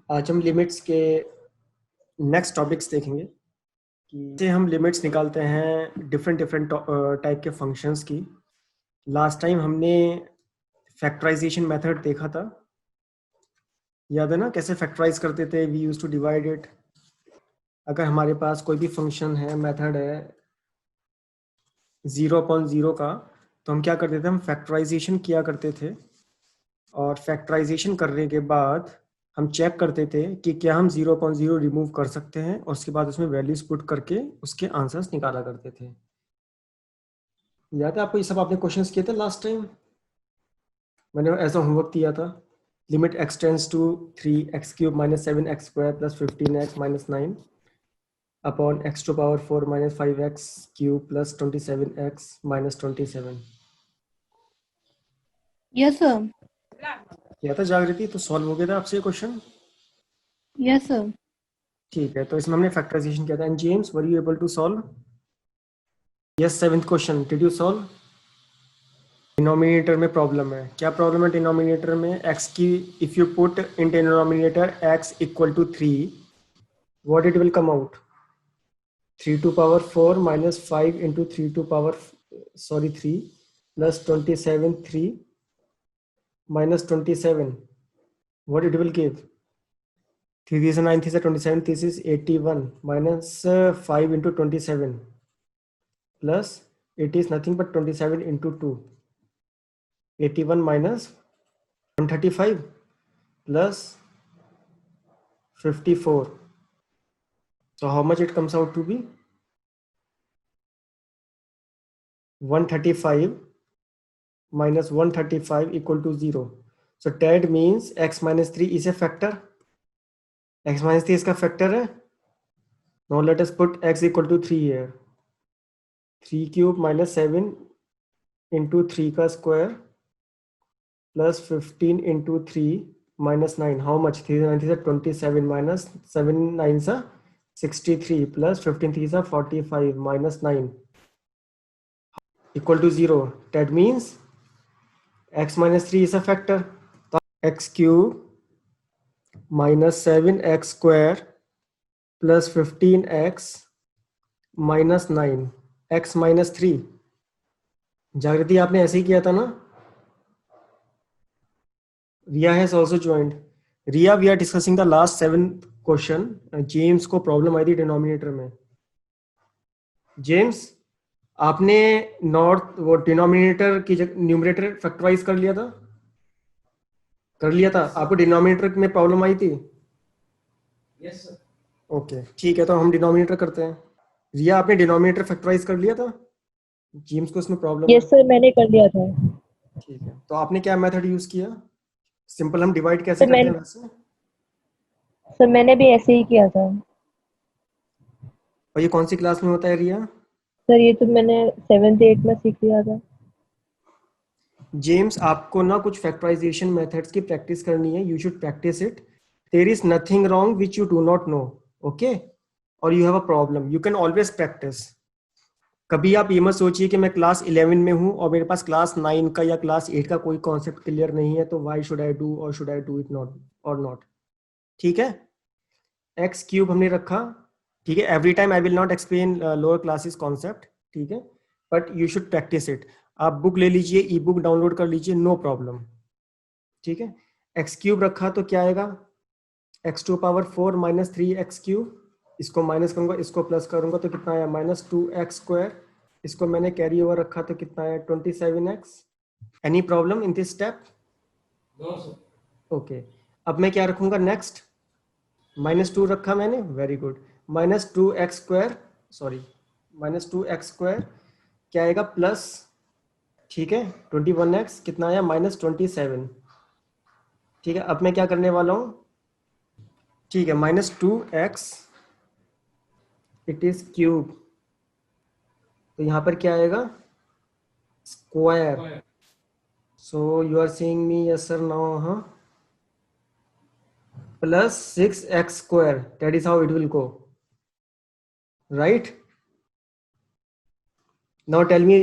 आज हम लिमिट्स के नेक्स्ट टॉपिक्स देखेंगे कि जैसे हम लिमिट्स निकालते हैं डिफरेंट डिफरेंट टाइप के फंक्शंस की। लास्ट टाइम हमने फैक्टराइजेशन मेथड देखा था, याद है ना? कैसे फैक्टराइज करते थे, we use to divide it. अगर हमारे पास कोई भी फंक्शन है, मेथड है 0/0 का, तो हम क्या करते थे? हम फैक्टराइजेशन किया करते थे, और फैक्टराइजेशन करने के बाद हम चेक करते थे कि क्या हम 0/0 रिमूव कर सकते हैं, और उसके बाद उसमें वैल्यूज पुट करके उसके आंसर्स निकाला करते थे। याद है आपको? ये सब आपने क्वेश्चंस किए थे लास्ट टाइम, मैंने ऐसा होमवर्क दिया था। Limit x tends to 3x³ - 7x² + 15x - 9 upon x⁴ - 5x³ + 27x - 27। Yes sir. किया था जागृति? तो सॉल्व हो गया था आपसे ये क्वेश्चन? Yes sir. ठीक है, तो इसमें हमने फैक्टराइजेशन किया था। And James, were you able to solve? Yes, 7th question, did you solve? Denominator में प्रॉब्लम है। क्या प्रॉब्लम है डिनोमिनेटर में? x की if you put in denominator x = 3, what it will come out? 3⁴ - 5 × 3 plus 27 3 minus 27, what it will give? 3 3 is 9, 3 is 27, this is 81 minus 5 × 27 plus it is nothing but 27 × 2, 81 minus 135 plus 54. So how much it comes out to be? 135 minus 135 equal to 0. So that means x minus 3 is a factor. x minus 3 इसका factor है. Now let us put x equal to 3 here. 3³ - 7 into 3 का square plus 15 into 3 minus 9. How much? 3 9 is 27 minus 7 9 is 63 plus 15 3 is 45 minus 9 equal to 0. That means x minus 3 is a factor. x³ minus 7x² plus 15x minus 9 x minus 3. जागृति, आपने ऐसे ही किया था ना? Ria has also joined. Ria, we are discussing the last 7th question. James को problem आई थी denominator में. James, आपने नॉर्थ वो डिनोमिनेटर की न्यूमरेटर फैक्टराइज कर लिया था? कर लिया था? आपको डिनोमिनेटर में प्रॉब्लम आई थी? Yes sir. ओके, ठीक है, तो हम डिनोमिनेटर करते हैं. रिया, आपने डिनोमिनेटर फैक्टराइज कर लिया था? जेम्स को इसमें प्रॉब्लम है. यस सर, मैंने कर लिया था। ठीक है, तो आपने क्या मेथड यूज किया? सिंपल हम डिवाइड कैसे सर करते हैं वैसे? मैंने भी ऐसे ही किया था। और ये कौन सी क्लास में होता है रिया? सर ये तो मैंने 7th 8th में सीख लिया था। जेम्स, आपको ना कुछ फैक्टराइजेशन मेथड्स की प्रैक्टिस करनी है. You should practise it. There is nothing wrong which you do not know. Okay, और you have a problem, you can always practise. कभी आप ये मत सोचिए कि मैं क्लास 11 में हूँ और मेरे पास क्लास 9 का या क्लास 8 का कोई कॉन्सेप्ट क्लियर नहीं है, तो व्हाई शुड आई डू और should I do it not और नॉट. ठीक है, x³ हमने रखा. ठीक है, every time I will not explain lower classes concept. ठीक है, but you should practise it. आप बुक ले लीजिए, ई बुक डाउनलोड कर लीजिए, नो प्रॉब्लम. ठीक है, x³ रखा तो क्या आएगा? x⁴ - 3x³. इसको माइनस करूंगा, इसको प्लस करूंगा तो कितना आया? -2x². इसको मैंने कैरी ओवर रखा तो कितना आया? 27x. Any problem in this step? No sir. Okay, अब मैं क्या रखूंगा नेक्स्ट? -2 रखा मैंने, very good. -2x², sorry, -2x² क्या आएगा? प्लस, ठीक है, 21x कितना आया? -27. ठीक है, अब मैं क्या करने वाला हूं? ठीक है, -2x इट इज क्यूब, तो यहां पर क्या आएगा? Square. So you are saying me yes sir no? हाँ, plus 6x². That is how it will go, right? Now tell me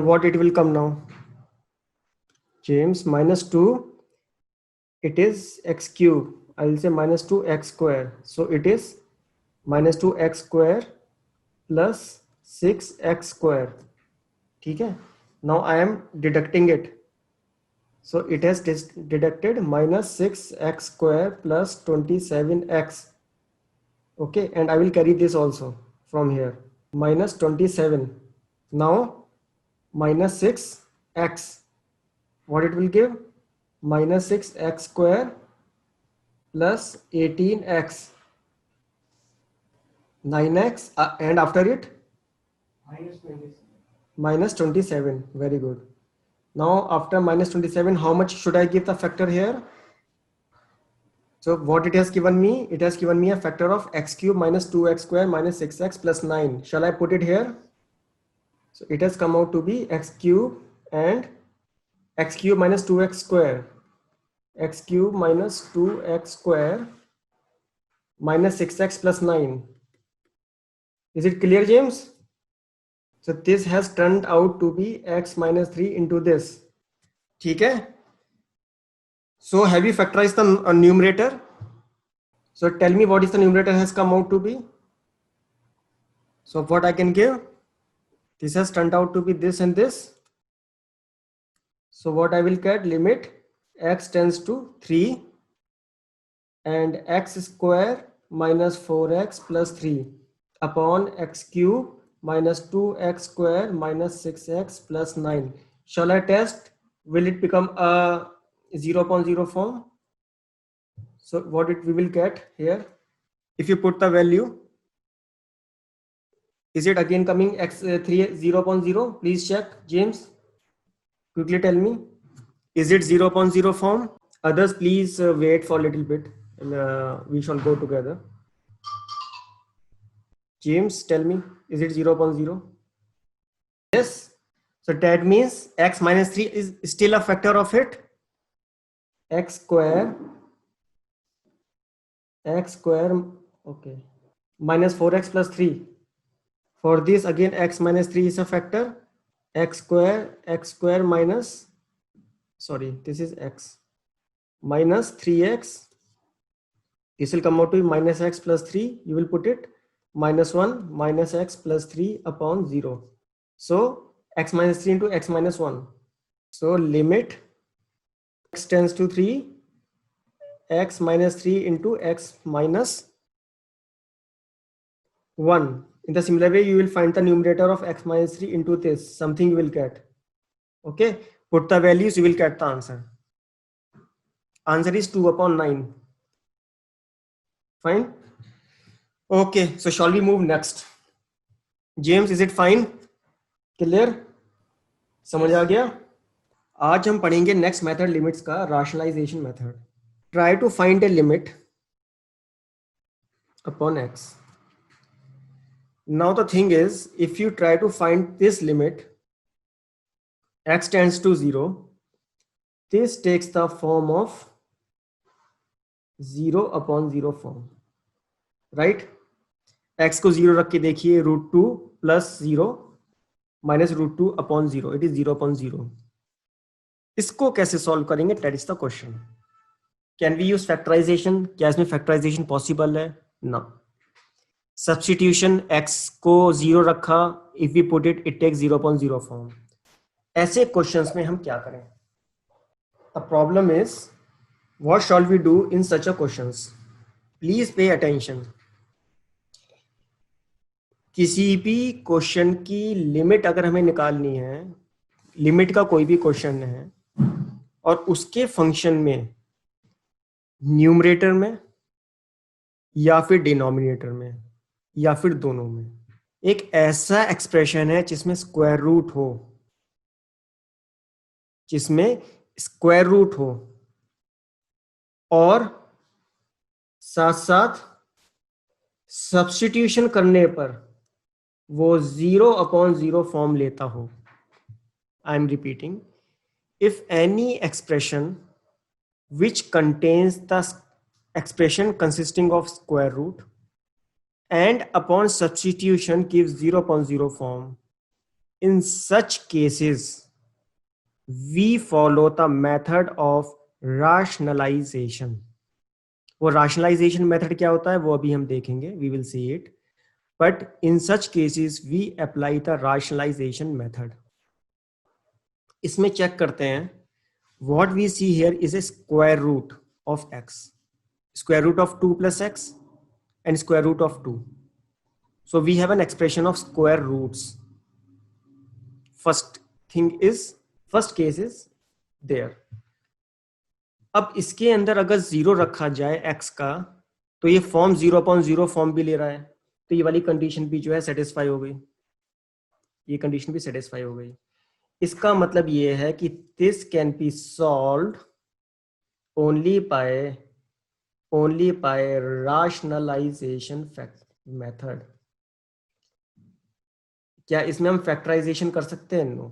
what it will come now. James, -2, it is x³. I'll say minus 2x square. So it is minus 2x square plus 6x square. ठीक है? Now I am deducting it. So it has deducted minus 6x square plus 27x. Okay, and I will carry this also from here. Minus 27. Now minus 6x. What it will give? Minus 6x square plus 18x. 9x and after it? Minus 27. Minus 27. Very good. Now after minus 27, how much should I give the factor here? So what it has given me? It has given me a factor of x cube minus 2x square minus 6x plus 9. Shall I put it here? So it has come out to be x cube and x cube minus 2x square. X cube minus 2x square minus 6x plus 9. Is it clear, James? So this has turned out to be x minus 3 into this. ठीक है? So have you factorized the numerator? So tell me what is the numerator has come out to be. So what I can give? This has turned out to be this and this. So what I will get, limit x tends to 3 and x square minus 4x plus 3 upon x cube minus 2x square minus 6x plus 9. Shall I test? Will it become a 0.0 form? So what we will get here, if you put the value, is it again coming x 3 0.0? Please check, James. Quickly tell me, is it 0.0 form? Others, please wait for a little bit and we shall go together. James, tell me, is it 0.0? Yes. So that means x minus 3 is still a factor of it. X square, okay, minus 4x plus 3. For this again, x minus 3 is a factor. X square minus, sorry, this is x minus 3x. This will come out to be minus x plus 3. You will put it minus 1 minus x plus 3 upon 0. So x minus 3 into x minus 1. So limit x tends to 3, x minus 3 into x minus 1. In the similar way, you will find the numerator of x minus 3 into this, something you will get. Okay, put the values, you will get the answer. Answer is 2 upon 9. Fine. Okay, so shall we move next? James, is it fine? Clear? समझ आ गया? आज हम पढ़ेंगे next method limits का, rationalisation method. Try to find a limit upon x. Now the thing is, if you try to find this limit, x tends to 0, this takes the form of 0 upon 0 form, right? x को 0 रख के देखिए, √2 plus 0 minus √2 upon 0, it is 0 upon 0. इसको कैसे solve करेंगे? That is the question. Can we use factorization? क्या इसमें factorization possible है? No. Substitution, x को 0 रखा, if we put it, it takes 0.0 form. ऐसे questions में हम क्या करें? The problem is, what shall we do in such a questions? Please pay attention. किसी भी क्वेश्चन की लिमिट अगर हमें निकालनी है, लिमिट का कोई भी क्वेश्चन है और उसके फंक्शन में न्यूमरेटर में या फिर डिनोमिनेटर में या फिर दोनों में एक ऐसा एक्सप्रेशन है जिसमें स्क्वायर रूट हो, और साथ साथ सब्स्टिट्यूशन करने पर वो 0 upon 0 फॉर्म लेता हो. I am repeating, if any expression which contains the expression consisting of square root and upon substitution gives 0.0 form, in such cases we follow the method of rationalization. वो rationalization method क्या होता है वो अभी हम देखेंगे, we will see it. But in such cases we apply the rationalization method. इसमें check करते हैं, what we see here is a square root of x, square root of 2 plus x and square root of 2. So we have an expression of square roots. First case is there. अब इसके अंदर अगर 0 रखा जाए x का, तो ये form 0/0 form भी ले रहा है, तो ये वाली कंडीशन भी जो है सेटिस्फाई हो गई, ये कंडीशन भी सेटिस्फाई हो गई. इसका मतलब ये है कि this can be solved only by rationalisation method. क्या इसमें हम फैक्टराइजेशन कर सकते हैं? नो,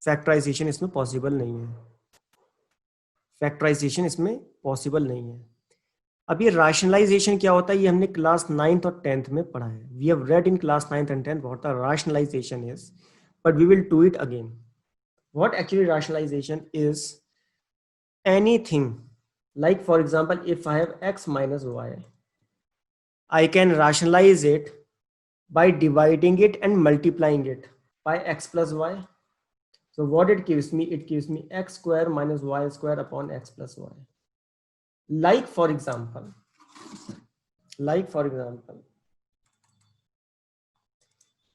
फैक्टराइजेशन इसमें पॉसिबल नहीं है. फैक्टराइजेशन इसमें पॉसिबल नहीं है. अब ये राशनलाइजेशन क्या होता है, ये हमने क्लास 9th और 10th में पढ़ा है. We have read in class 9th and 10th what the rationalization is, but we will do it again. What actually rationalization is? Anything like, for example, if I have x minus y, I can rationalize it by dividing it and multiplying it by x plus y. So what it gives me? It gives me x square minus y square upon x plus y. Like for example,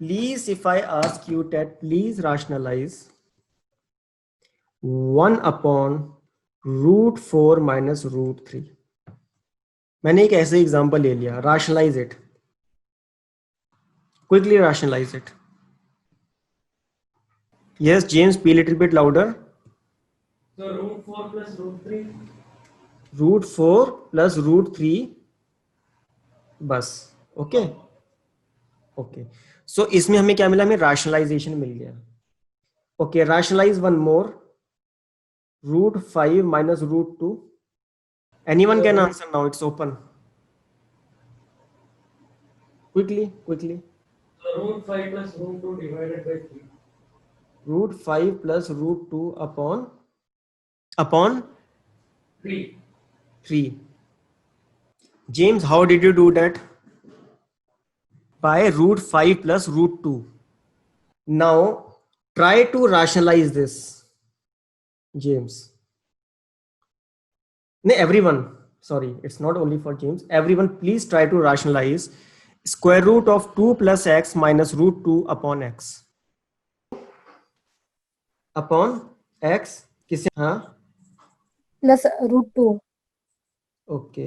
please, if I ask you that please rationalize 1 upon root 4 minus root 3. मैंने एक ऐसे example ले लिया. Rationalize it. Quickly rationalize it. Yes, James, be a little bit louder. So root 4 plus root 3. Root 4 plus root 3 बस. Okay okay. सो इसमें हमें क्या मिला? हमें rationalization मिल गया. Okay, rationalize one more. Root 5 minus root 2. Anyone can answer now, it's open. Quickly. So root 5 plus root 2 divided by 3. Root 5 plus root 2 upon 3. James, how did you do that? By root 5 plus root 2. Now try to rationalize this, James. No, everyone, sorry, it's not only for James. Everyone, please try to rationalize square root of 2 plus x minus root 2 upon x. Upon x किसे? हाँ, plus root 2. Okay.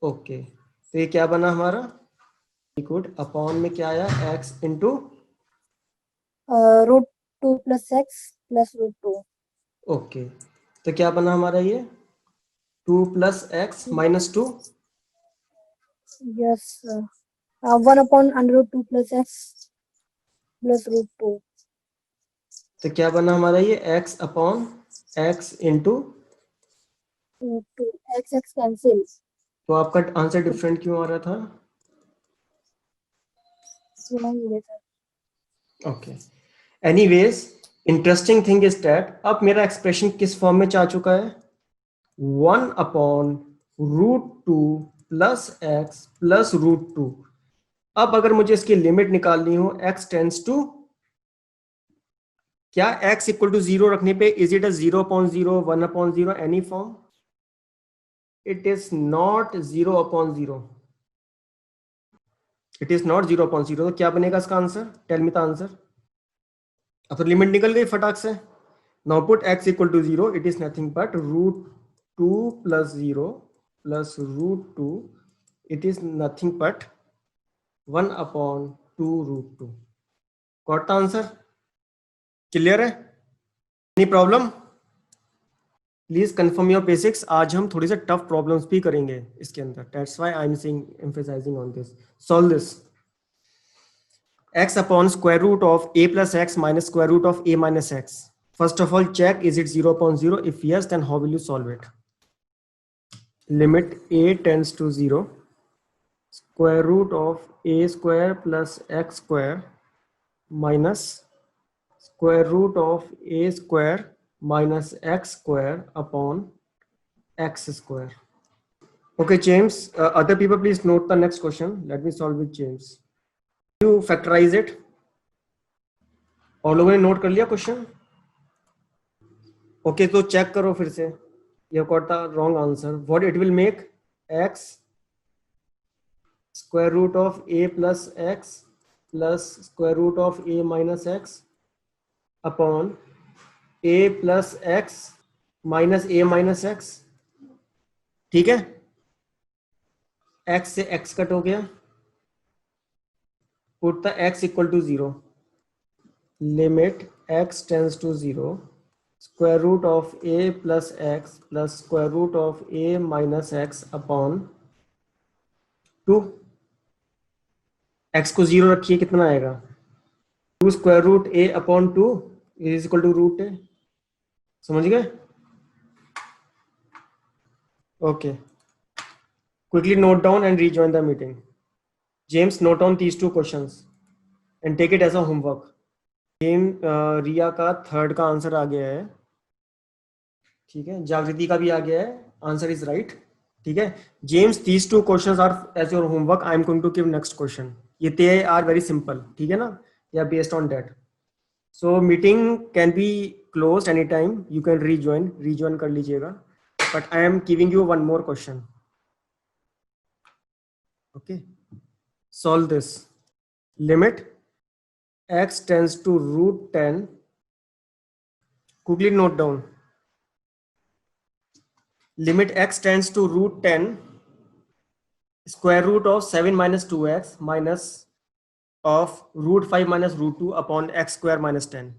तो ये क्या बना हमारा? Good. Upon में क्या आया? x into root 2 plus x plus root 2. Okay. तो क्या बना हमारा ये? 2 plus x minus 2. Yes, 1 upon under root 2 plus x plus root 2. तो क्या बना हमारा ये? x upon x into. Root 2. X x cancel. तो आपका आंसर डिफरेंट क्यों आ रहा था? Okay. Anyways, interesting thing is that अब मेरा एक्सप्रेशन किस फॉर्म में जा चुका है? 1 upon root 2 plus x plus root 2. अब अगर मुझे इसकी लिमिट निकालनी हो, x टेंड्स टू क्या? x इक्वल टू 0 रखने पे is it a 0/0, 1/0, any form? It is not 0/0. It is not 0/0. तो क्या बनेगा इसका answer? Tell me the answer. अब तो लिमिट निकल गई फटाक से. Now put x equal to 0. It is nothing but root 2 plus 0 plus root 2. It is nothing but 1/2 root 2. Got the answer? Clear है? Any problem? Please confirm your basics. आज हम थोड़ी से टफ प्रॉब्लम्स भी करेंगे इसके अंदर. That's why I am saying, emphasising on this. Solve this. x upon square root of a plus x minus square root of a minus x. First of all, check is it 0/0? If yes, then how will you solve it? Limit a tends to 0. Square root of a square plus x square minus square root of a square minus x square upon x square. Okay, James. Other people, please note the next question. Let me solve with James. You factorize it. और लोगों ने note कर लिया question? Okay, तो check करो फिर से. You got the wrong answer. What it will make? X square root of a plus x plus square root of a minus x upon a plus x minus a minus x. ठीक है, x से x cut हो गया. Put the x equal to 0. Limit x tends to 0. Square root of a plus x plus square root of a minus x upon 2. x को 0 रखिए, कितना आएगा? 2 square root a upon 2 is equal to root a. समझ गए? Okay. Quickly note down and rejoin the meeting. James, note down these two questions and take it as a homework. रिया का third का answer आ गया है. ठीक है, जागृति का भी आ गया है. Answer is right. ठीक है, James, these two questions are as your homework. I am going to give next question. ये ते आर वेरी सिंपल. ठीक है ना, या based on that. So meeting can be closed any time. You can rejoin कर लीजिएगा. But I am giving you one more question. Okay, solve this. Limit x tends to root 10. Quickly note down. Limit x tends to root 10 square root of 7 minus 2x minus of root 5 minus root 2 upon x square minus 10.